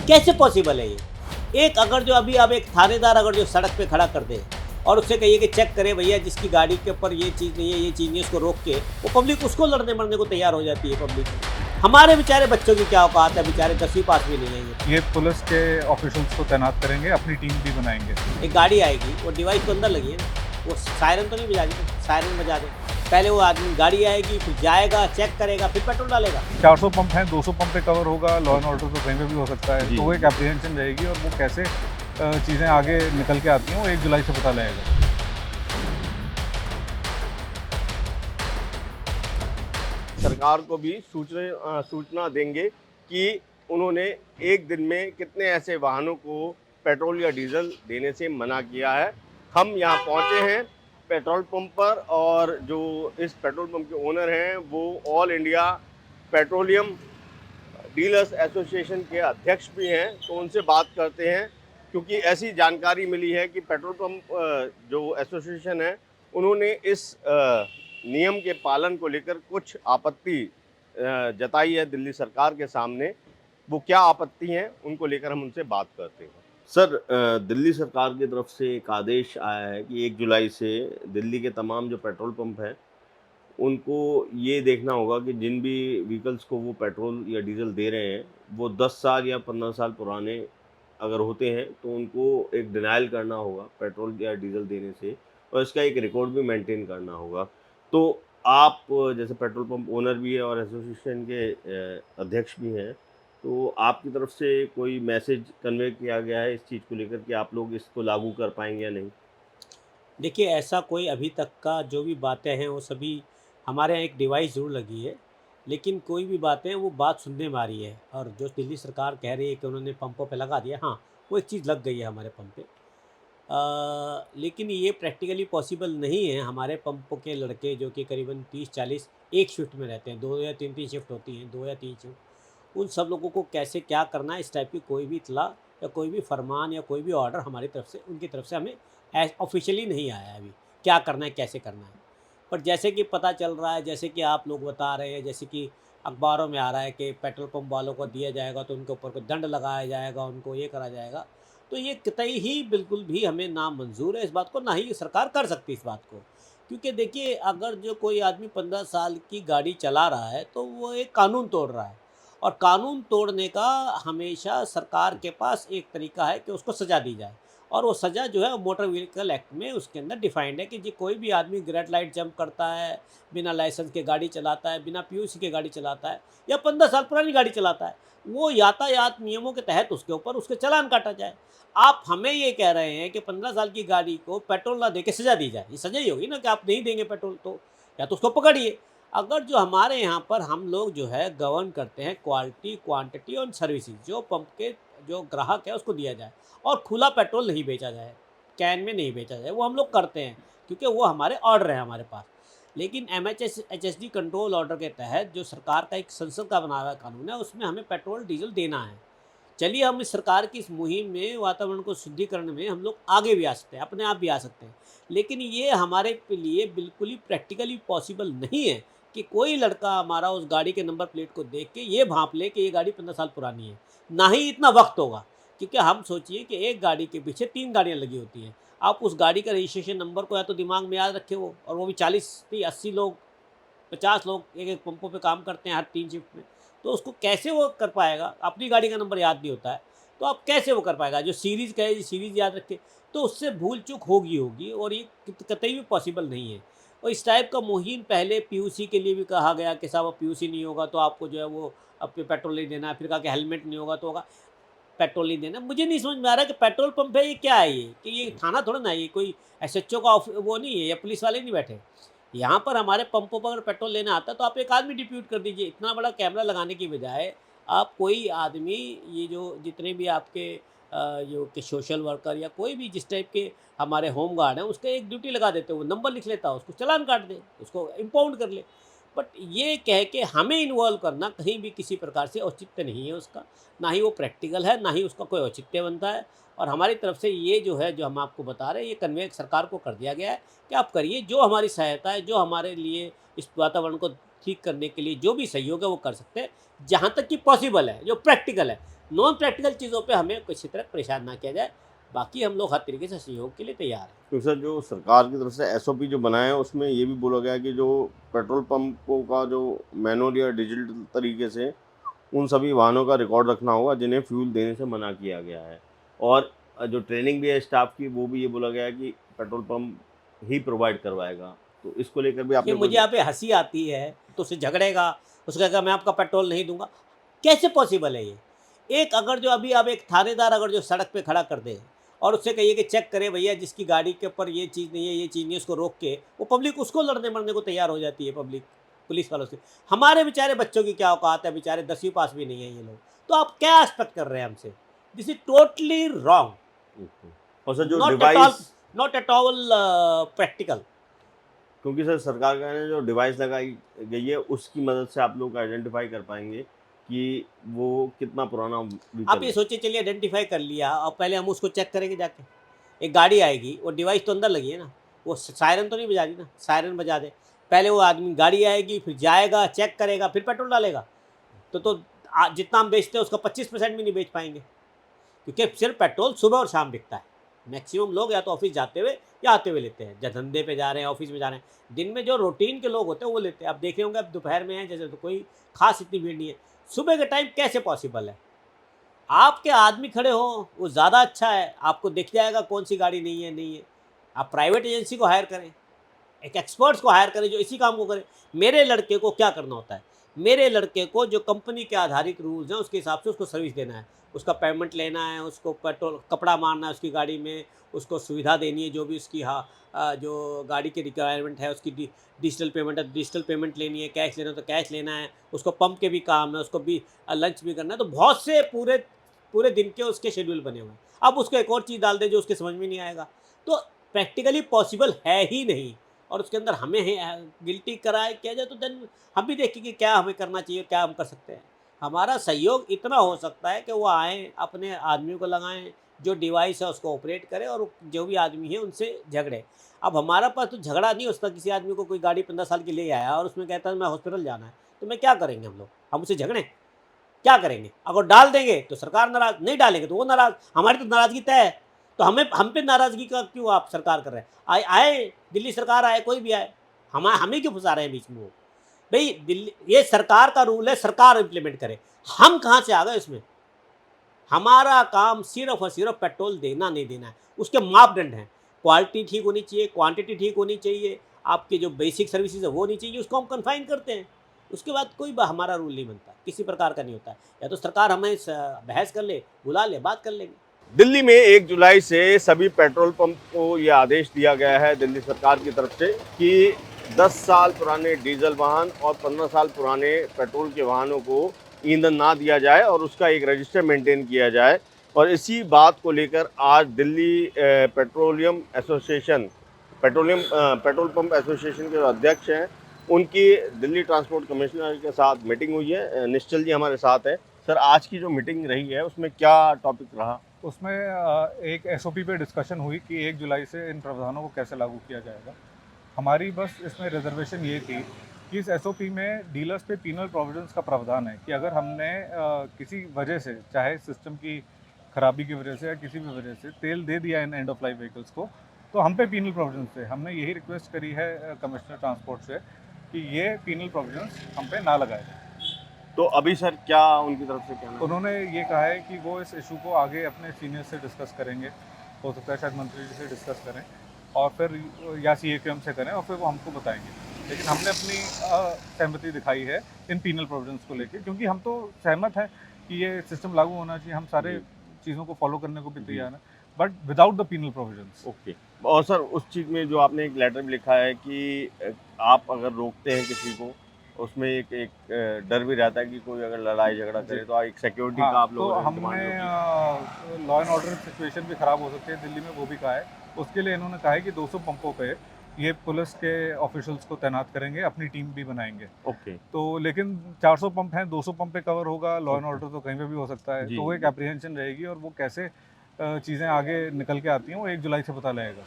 कैसे पॉसिबल है ये? एक अगर जो अभी अब एक थानेदार अगर जो सड़क पे खड़ा कर दे और उससे कहिए कि चेक करे भैया जिसकी गाड़ी के ऊपर ये चीज़ नहीं है, ये चीज़ नहीं है, उसको रोक के, वो पब्लिक उसको लड़ने मरने को तैयार हो जाती है पब्लिक। हमारे बेचारे बच्चों की क्या औकात है, बेचारे 10वीं पास भी नहीं है ये। ये पुलिस के ऑफिशियल्स को तैनात करेंगे, अपनी टीम भी बनाएंगे। एक गाड़ी आएगी, वो डिवाइस तो अंदर लगी है ना, वो सायरन तो नहीं बजा रही, सायरन बजा दे। पहले वो आदमी गाड़ी आएगी, फिर जाएगा, चेक करेगा, फिर पेट्रोल डालेगा। 400 पंप हैं, 200 पंप पे कवर होगा, लॉ एंड ऑर्डर तो कहीं पे भी हो सकता है। जी। तो वो एक एप्रीहेंशन रहेगी और वो कैसे चीज़ें आगे निकल के आती हैं वो 1 जुलाई से पता लगेगा। सरकार को भी सूचना देंगे कि उन्होंने एक दिन में कितने ऐसे वाहनों को पेट्रोल या डीजल देने से मना किया है। हम यहाँ पहुँचे हैं पेट्रोल पंप पर और जो इस पेट्रोल पंप के ओनर हैं वो all India petroleum dealers association के अध्यक्ष भी हैं, तो उनसे बात करते हैं क्योंकि ऐसी जानकारी मिली है कि पेट्रोल पंप जो एसोसिएशन है उन्होंने इस नियम के पालन को लेकर कुछ आपत्ति जताई है दिल्ली सरकार के सामने। वो क्या आपत्ति हैं उनको लेकर हम उनसे बात करते हैं। सर, दिल्ली सरकार की तरफ से एक आदेश आया है कि 1 जुलाई से दिल्ली के तमाम जो पेट्रोल पंप हैं उनको ये देखना होगा कि जिन भी व्हीकल्स को वो पेट्रोल या डीजल दे रहे हैं वो 10 साल या 15 साल पुराने अगर होते हैं तो उनको एक डिनायल करना होगा पेट्रोल या डीजल देने से और इसका एक रिकॉर्ड भी मेंटेन करना होगा। तो आप जैसे पेट्रोल पंप ओनर भी है और एसोसिएशन के अध्यक्ष भी हैं, तो आपकी तरफ से कोई मैसेज कन्वे किया गया है इस चीज़ को लेकर कि आप लोग इसको लागू कर पाएंगे या नहीं? देखिए ऐसा कोई अभी तक का जो भी बातें हैं वो सभी हमारे यहाँ एक डिवाइस ज़रूर लगी है, लेकिन कोई भी बातें वो बात सुनने में आ रही है और जो दिल्ली सरकार कह रही है कि उन्होंने पंपों पे लगा दिया, हाँ, वो एक चीज़ लग गई है हमारे पंप पे। लेकिन ये प्रैक्टिकली पॉसिबल नहीं है। हमारे पंपों के लड़के जो कि करीबन 30-40 एक शिफ्ट में रहते हैं, 2 या 3-3 शिफ्ट होती हैं, 2 या 3 शिफ्ट। उन सब लोगों को कैसे क्या करना है इस टाइप की कोई भी इत्तला या कोई भी फरमान या कोई भी ऑर्डर हमारी तरफ से उनकी तरफ से हमें ऑफिशियली नहीं आया है अभी, क्या करना है, कैसे करना है। पर जैसे कि पता चल रहा है, जैसे कि आप लोग बता रहे हैं, जैसे कि अखबारों में आ रहा है कि पेट्रोल पंप वालों को दिया जाएगा तो उनके ऊपर कोई दंड लगाया जाएगा, उनको ये करा जाएगा। तो ये कतई ही बिल्कुल भी हमें नामंजूर है इस बात को, ना ही सरकार कर सकती इस बात को। क्योंकि देखिए अगर जो कोई आदमी 15 साल की गाड़ी चला रहा है तो वो एक कानून तोड़ रहा है और कानून तोड़ने का हमेशा सरकार के पास एक तरीका है कि उसको सज़ा दी जाए और वो सज़ा जो है वो मोटर व्हीकल एक्ट में उसके अंदर डिफाइंड है कि जी कोई भी आदमी रेड लाइट जंप करता है, बिना लाइसेंस के गाड़ी चलाता है, बिना पीयूसी के गाड़ी चलाता है या 15 साल पुरानी गाड़ी चलाता है, वो यातायात नियमों के तहत उसके ऊपर उसके चालान काटा जाए। आप हमें ये कह रहे हैं कि 15 साल की गाड़ी को पेट्रोल ना देके सज़ा दी जाए, ये सज़ा ही होगी ना कि आप नहीं देंगे पेट्रोल तो या तो उसको पकड़िए। अगर जो हमारे यहाँ पर हम लोग जो है गवर्न करते हैं क्वालिटी, क्वांटिटी और सर्विसेज, जो पंप के जो ग्राहक है उसको दिया जाए और खुला पेट्रोल नहीं बेचा जाए, कैन में नहीं बेचा जाए, वो हम लोग करते हैं क्योंकि वो हमारे ऑर्डर है हमारे पास। लेकिन एचएसडी कंट्रोल ऑर्डर के तहत जो सरकार का एक संसद का बना हुआ कानून है उसमें हमें पेट्रोल डीजल देना है। चलिए हम इस सरकार की इस मुहिम में वातावरण को शुद्धिकरण में हम लोग आगे भी आ सकते हैं, अपने आप भी आ सकते हैं, लेकिन ये हमारे लिए बिल्कुल ही प्रैक्टिकली पॉसिबल नहीं है कि कोई लड़का हमारा उस गाड़ी के नंबर प्लेट को देख के ये भांप ले कि ये गाड़ी 15 साल पुरानी है। ना ही इतना वक्त होगा, क्योंकि हम सोचिए कि एक गाड़ी के पीछे 3 गाड़ियाँ लगी होती हैं। आप उस गाड़ी का रजिस्ट्रेशन नंबर को या तो दिमाग में याद रखे हो, और वो भी 40-80 लोग, 50 लोग एक-एक पंपों पे काम करते हैं हर 3 शिफ्ट में। तो उसको कैसे वो कर पाएगा? अपनी गाड़ी का नंबर याद नहीं होता है, तो आप कैसे वो कर पाएगा? जो सीरीज़ कहे जी सीरीज़ याद रखे, तो उससे भूल-चूक होगी और ये कतई भी पॉसिबल नहीं है। और इस टाइप का मुहिम पहले पीयूसी के लिए भी कहा गया कि साहब अब पीयूसी नहीं होगा तो आपको जो है वो अब पेट्रोल नहीं देना है, फिर कहा कि हेलमेट नहीं होगा तो होगा पेट्रोल नहीं देना। मुझे नहीं समझ में आ रहा है कि पेट्रोल पंप है ये क्या है ये? कि ये थाना थोड़ा ना है, ये कोई एसएचओ का वो नहीं है या पुलिस वाले नहीं बैठे। यहाँ पर हमारे पंपों पर अगर पेट्रोल लेना आता है तो आप एक आदमी डिप्यूट कर दीजिए। इतना बड़ा कैमरा लगाने की बजाय आप कोई आदमी, ये जो जितने भी आपके जो कि सोशल वर्कर या कोई भी जिस टाइप के हमारे होम गार्ड हैं उसका एक ड्यूटी लगा देते, वो नंबर लिख लेता, उसको चालान काट दे, उसको इम्पाउंड कर ले। बट ये कह के हमें इन्वॉल्व करना कहीं भी किसी प्रकार से औचित्य नहीं है उसका, ना ही वो प्रैक्टिकल है, ना ही उसका कोई औचित्य बनता है। और हमारी तरफ से ये जो है, जो हम आपको बता रहे हैं, ये कन्वे सरकार को कर दिया गया है कि आप करिए जो हमारी सहायता है, जो हमारे लिए इस वातावरण को ठीक करने के लिए जो भी सहयोग है वो कर सकते हैं, जहाँ तक कि पॉसिबल है, जो प्रैक्टिकल है। नॉन प्रैक्टिकल चीज़ों पे हमें किसी तरह परेशान ना किया जाए, बाकी हम लोग हर तरीके से सहयोग के लिए तैयार हैं। तो सर जो सरकार की तरफ से एसओपी जो बनाया है उसमें ये भी बोला गया है कि जो पेट्रोल पंपों का जो मैनुअल या डिजिटल तरीके से उन सभी वाहनों का रिकॉर्ड रखना होगा जिन्हें फ्यूल देने से मना किया गया है। और जो ट्रेनिंग भी है स्टाफ की वो भी ये बोला गया है कि पेट्रोल पंप ही प्रोवाइड करवाएगा। तो इसको लेकर भी ये आपने मुझे कोई यहाँ पे हँसी आती है, तो उससे झगड़ेगा, उसको कहेगा मैं आपका पेट्रोल नहीं दूँगा। कैसे पॉसिबल है ये? एक अगर जो अभी अब एक थानेदार अगर जो सड़क पे खड़ा कर दे और उससे कहिए कि चेक करे भैया जिसकी गाड़ी के ऊपर ये चीज़ नहीं है, ये चीज़ नहीं है, उसको रोक के, वो पब्लिक उसको लड़ने मरने को तैयार हो जाती है पब्लिक, पुलिस वालों से। हमारे बेचारे बच्चों की क्या औकात है, बेचारे 10वीं पास भी नहीं है ये लोग। तो आप क्या एक्सपेक्ट कर रहे हैं हमसे? दिस इज़ टोटली रॉन्ग, और सर जो not at all device, not at all practical. क्योंकि सर सरकार का ने जो डिवाइस लगाई गई है उसकी मदद से आप लोग आइडेंटिफाई कर पाएंगे कि वो कितना पुराना आप व्हीकल ये है। सोचिए, चलिए आइडेंटिफाई कर लिया और पहले हम उसको चेक करेंगे जाके। एक गाड़ी आएगी, वो डिवाइस तो अंदर लगी है ना, वो सायरन तो नहीं बजा रही ना, सायरन बजा दे। पहले वो आदमी गाड़ी आएगी, फिर जाएगा, चेक करेगा, फिर पेट्रोल डालेगा। तो जितना हम बेचते हैं उसका 25% भी नहीं बेच पाएंगे, क्योंकि सिर्फ पेट्रोल सुबह और शाम बिकता है। मैक्सिमम लोग या तो ऑफिस जाते हुए या आते हुए लेते हैं, या धंधे पे जा रहे हैं, ऑफिस में जा रहे हैं। दिन में जो रूटीन के लोग होते हैं वो लेते हैं। आप देखे होंगे, अब दोपहर में है जैसे, तो कोई खास इतनी भीड़ नहीं है। सुबह के टाइम कैसे पॉसिबल है? आपके आदमी खड़े हो वो ज़्यादा अच्छा है, आपको दिख जाएगा कौन सी गाड़ी नहीं है, नहीं है। आप प्राइवेट एजेंसी को हायर करें, एक एक्सपर्ट्स को हायर करें जो इसी काम को करें। मेरे लड़के को क्या करना होता है? मेरे लड़के को जो कंपनी के आधारित रूल्स हैं उसके हिसाब से उसको सर्विस देना है, उसका पेमेंट लेना है, उसको पेट्रोल कपड़ा मारना है उसकी गाड़ी में, उसको सुविधा देनी है जो भी उसकी जो गाड़ी की रिक्वायरमेंट है, उसकी डिजिटल पेमेंट है तो डिजिटल पेमेंट लेनी है, कैश लेना है तो कैश लेना है, उसको पंप के भी काम है, उसको भी लंच भी करना है। तो बहुत से पूरे पूरे दिन के उसके शेड्यूल बने हुए हैं। अब उसको एक और चीज़ डाल दें जो उसके समझ में नहीं आएगा, तो प्रैक्टिकली पॉसिबल है ही नहीं। और उसके अंदर हमें गिल्टी कराए किया जाए तो देन हम भी देखें कि क्या हमें करना चाहिए, क्या हम कर सकते हैं। हमारा सहयोग इतना हो सकता है कि वो आएँ, अपने आदमियों को लगाएँ, जो डिवाइस है उसको ऑपरेट करें और जो भी आदमी है उनसे झगड़े। अब हमारा पास तो झगड़ा नहीं हो सकता। किसी आदमी को कोई गाड़ी 15 साल की ले आया और उसमें कहता है मैं हॉस्पिटल जाना है, तो मैं क्या करेंगे हम लोग? हम उससे झगड़ें? क्या करेंगे? अगर डाल देंगे तो सरकार नाराज़, नहीं डालेंगे तो वो नाराज़। हमारी तो नाराज़गी तय है, तो हमें हम पे नाराज़गी का क्यों आप सरकार कर रहे हैं? आए दिल्ली सरकार आए, कोई भी आए, हमें क्यों फँसा रहे हैं बीच में वो? भई दिल्ली, ये सरकार का रूल है, सरकार इम्प्लीमेंट करे। हम कहाँ से आ गए इसमें? हमारा काम सिर्फ़ और सिर्फ़ पेट्रोल देना नहीं देना है, उसके मापदंड हैं। क्वालिटी ठीक होनी चाहिए, क्वांटिटी ठीक होनी चाहिए, आपकी जो बेसिक सर्विसेज़ है वो होनी चाहिए, उसको हम कन्फाइन करते हैं। उसके बाद कोई हमारा रूल नहीं बनता, किसी प्रकार का नहीं होता है। या तो सरकार हमें बहस कर ले, बुला ले, बात कर लेंगे। दिल्ली में 1 जुलाई से सभी पेट्रोल पंप को ये आदेश दिया गया है दिल्ली सरकार की तरफ से कि 10 साल पुराने डीजल वाहन और 15 साल पुराने पेट्रोल के वाहनों को ईंधन ना दिया जाए और उसका एक रजिस्टर मेंटेन किया जाए। और इसी बात को लेकर आज दिल्ली पेट्रोल पंप एसोसिएशन के जो अध्यक्ष हैं उनकी दिल्ली ट्रांसपोर्ट कमिश्नर के साथ मीटिंग हुई है। निश्चल जी हमारे साथ हैं। सर आज की जो मीटिंग रही है उसमें क्या टॉपिक रहा? उसमें एक एसओपी पे डिस्कशन हुई कि 1 जुलाई से इन प्रावधानों को कैसे लागू किया जाएगा। हमारी बस इसमें रिजर्वेशन ये थी कि इस एसओपी में डीलर्स पे पीनल प्रोविजंस का प्रावधान है कि अगर हमने किसी वजह से, चाहे सिस्टम की खराबी की वजह से या किसी भी वजह से तेल दे दिया in end of life vehicles को, तो हम पे पीनल प्रोविजंस थे। हमने यही रिक्वेस्ट करी है कमिश्नर ट्रांसपोर्ट से कि ये पीनल प्रोविजंस हम पे ना लगाए जाए। तो अभी सर क्या उनकी तरफ से कहना है? उन्होंने ये कहा है कि वो इस इशू को आगे अपने सीनियर से डिस्कस करेंगे, हो सकता है शायद मंत्री जी से डिस्कस करें और फिर या CAQM से करें और फिर वो हमको बताएंगे। लेकिन हमने अपनी सहमति दिखाई है इन पीनल प्रोविजंस को लेके, क्योंकि हम तो सहमत हैं कि ये सिस्टम लागू होना चाहिए, हम सारे चीज़ों को फॉलो करने को भी तैयार हैं, but without the penal provisions. Okay. और सर उस चीज़ में जो आपने एक लेटर में लिखा है कि आप अगर रोकते हैं किसी को, उसमें एक डर भी रहता है कि कोई अगर लड़ाई झगड़ा करे तो एक सिक्योरिटी का आप तो लोगों ने डिमांड हमने रखी है। लॉ एंड ऑर्डर सिचुएशन भी ख़राब हो सकती है दिल्ली में, वो भी कहा है। उसके लिए इन्होंने कहा है कि 200 पंपों पे ये पुलिस के ऑफिशियल्स को तैनात करेंगे, अपनी टीम भी बनाएंगे। ओके। तो लेकिन 400 पंप हैं, 200 पंप पे कवर होगा, लॉ एंड ऑर्डर तो कहीं पे भी हो सकता है। जी। तो वो एक एप्रीहेंशन रहेगी और वो कैसे चीज़ें आगे निकल के आती हैं वो 1 जुलाई से पता लगेगा।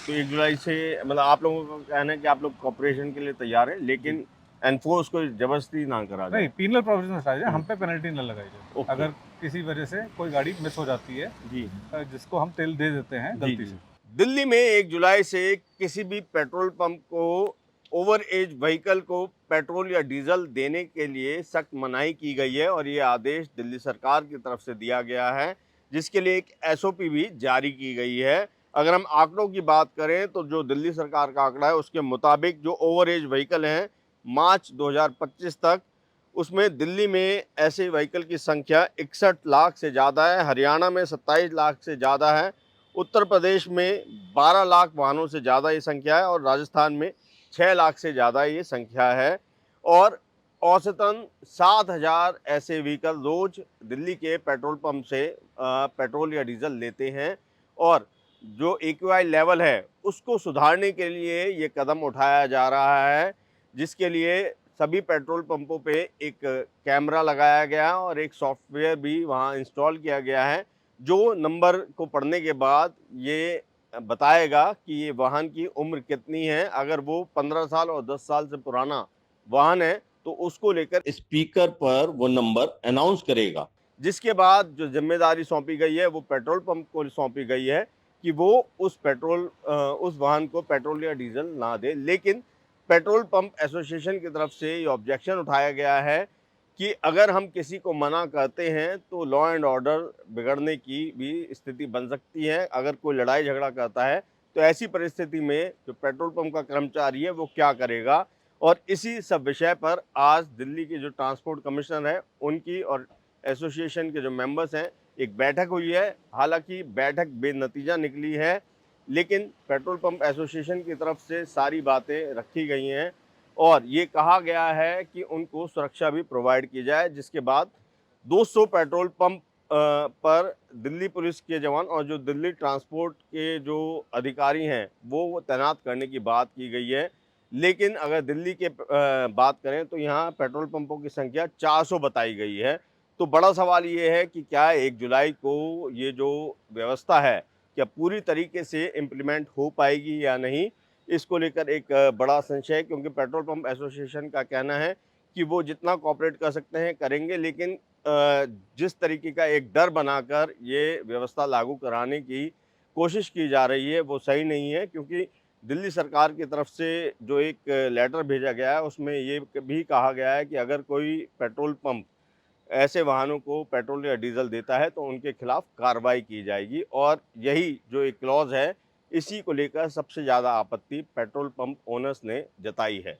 तो 1 जुलाई से मतलब आप लोगों का कहना है कि आप लोग कॉपरेशन के लिए तैयार हैं, लेकिन एनफोर्स कोई जबरदस्ती ना करा जाए। नहीं, पीनल प्रोविजन हटाई जाए, हम पे पेनल्टी न लगाई जाए। ओके। अगर किसी वजह से कोई गाड़ी मिस हो जाती है जी जिसको हम तेल दे देते हैं जी गलती जी। से। दिल्ली में 1 जुलाई से किसी भी पेट्रोल पंप को ओवर एज व्हीकल को पेट्रोल या डीजल देने के लिए सख्त मनाही की गई है और ये आदेश दिल्ली सरकार की तरफ से दिया गया है, जिसके लिए एक एसओपी भी जारी की गई है। अगर हम आंकड़ों की बात करें तो जो दिल्ली सरकार का आंकड़ा है उसके मुताबिक जो ओवर एज व्हीकल हैं मार्च 2025 तक उसमें दिल्ली में ऐसे व्हीकल की संख्या 61 लाख से ज़्यादा है, हरियाणा में 27 लाख से ज़्यादा है, उत्तर प्रदेश में 12 लाख वाहनों से ज़्यादा ये संख्या है और राजस्थान में 6 लाख से ज़्यादा ये संख्या है। और औसतन 7,000 ऐसे व्हीकल रोज दिल्ली के पेट्रोल पंप से पेट्रोल या डीजल लेते हैं और जो एक्यूआई लेवल है उसको सुधारने के लिए ये कदम उठाया जा रहा है, जिसके लिए सभी पेट्रोल पंपों पे एक कैमरा लगाया गया और एक सॉफ्टवेयर भी वहाँ इंस्टॉल किया गया है, जो नंबर को पढ़ने के बाद ये बताएगा कि ये वाहन की उम्र कितनी है। अगर वो 15 साल और 10 साल से पुराना वाहन है तो उसको लेकर स्पीकर पर वो नंबर अनाउंस करेगा, जिसके बाद जो जिम्मेदारी सौंपी गई है वो पेट्रोल पंप को सौंपी गई है कि वो उस वाहन को पेट्रोल या डीजल ना दे। लेकिन पेट्रोल पंप एसोसिएशन की तरफ से ये ऑब्जेक्शन उठाया गया है कि अगर हम किसी को मना करते हैं तो लॉ एंड ऑर्डर बिगड़ने की भी स्थिति बन सकती है। अगर कोई लड़ाई झगड़ा करता है तो ऐसी परिस्थिति में जो पेट्रोल पंप का कर्मचारी है वो क्या करेगा। और इसी सब विषय पर आज दिल्ली के जो ट्रांसपोर्ट कमिश्नर है उनकी और एसोसिएशन के जो मेंबर्स हैं एक बैठक हुई है। हालांकि बैठक बेनतीजा निकली है, लेकिन पेट्रोल पंप एसोसिएशन की तरफ से सारी बातें रखी गई हैं और ये कहा गया है कि उनको सुरक्षा भी प्रोवाइड की जाए, जिसके बाद 200 पेट्रोल पंप पर दिल्ली पुलिस के जवान और जो दिल्ली ट्रांसपोर्ट के जो अधिकारी हैं वो तैनात करने की बात की गई है। लेकिन अगर दिल्ली के बात करें तो यहाँ पेट्रोल पंपों की संख्या 400 बताई गई है। तो बड़ा सवाल ये है कि क्या 1 जुलाई को ये जो व्यवस्था है क्या पूरी तरीके से इम्प्लीमेंट हो पाएगी या नहीं, इसको लेकर एक बड़ा संशय है, क्योंकि पेट्रोल पंप एसोसिएशन का कहना है कि वो जितना कोऑपरेट कर सकते हैं करेंगे, लेकिन जिस तरीके का एक डर बनाकर ये व्यवस्था लागू कराने की कोशिश की जा रही है वो सही नहीं है। क्योंकि दिल्ली सरकार की तरफ से जो एक लेटर भेजा गया है उसमें ये भी कहा गया है कि अगर कोई पेट्रोल पंप ऐसे वाहनों को पेट्रोल या डीजल देता है तो उनके खिलाफ कार्रवाई की जाएगी। और यही जो एक क्लॉज है इसी को लेकर सबसे ज़्यादा आपत्ति पेट्रोल पंप ओनर्स ने जताई है।